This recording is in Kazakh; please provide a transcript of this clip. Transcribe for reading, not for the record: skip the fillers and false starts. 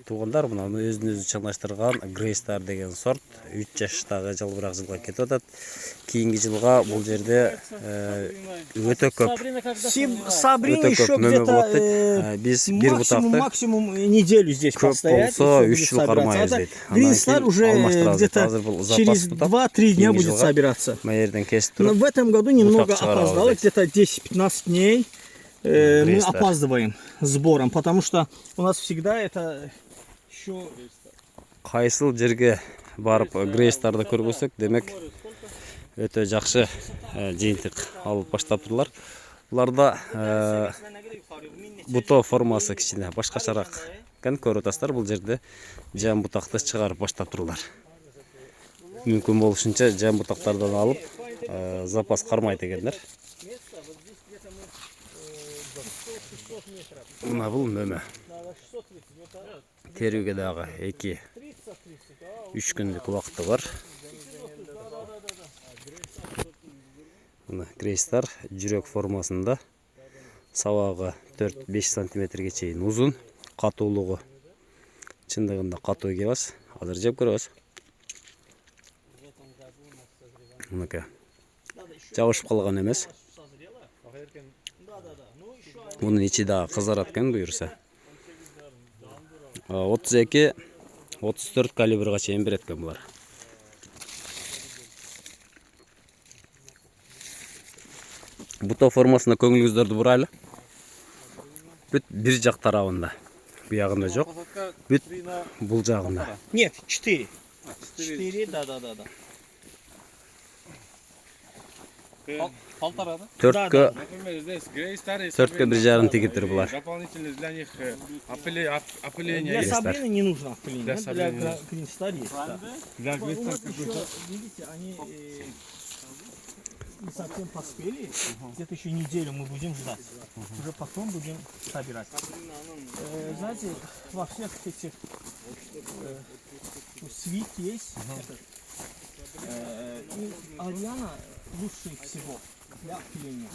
Туғандар мына өзін-өзі чаңлаштырған Грейстар деген сорт 3 жаштағы жылбырақ жылға кетіп атат. Кейінгі жылға бұл жерде өте көп. Сабрина еще где-то Біз бір бұтақты максимум неделю здесь постоять. Көп болса 3 жыл қармайыз дейді. Грейстар уже где-то через 2-3 дня будет собираться. Но в этом году немного опоздало, где-то 10-15 дней. Мы опаздываем с сбором, потому что у нас всегда это еще... Қайсыл жерге барып Грейстарды көргөсөк, демек өте жақсы жиынтық алып баштап тұрдылар. Бұларда бұто формасы кішкене башқашарақ көріп отырсыздар. Бұл жерде жан бұтақты шығарып баштап тұрдылар. Мүмкін болушынша жан бұтақтардан алып запас қармайды дегендер. Мына бұл мөмө. Теруге дағы 2-3 күндік уақыты бар. Мына Грейстар жүрек формасында, сабағы 4-5 сантиметрге чейін ұзын, қатулығы шындығында қату екенбіз. Азыр жеп көріңіз. Мұнекі жабышып қалған емес. Bunun içi daha kızaratken buyursa. 32-34 kalibrga çeyin bir etken var. Buto formasına көңіліңіздерді бұрайлы. Бүт bir жақ тарауында. Bu жағында жоқ. Бүт бұл жағында. Нет, 4. 4, да. Төртке bir жарым тегеттер бұлар. Для Сабрины не нужно опыление, для Грейстар есть. Видите, они не совсем поспели, где-то еще неделю мы будем ждать, уже потом будем собирать. Знаете, во всех этих свит есть, и Ариана лучше всего для опыления.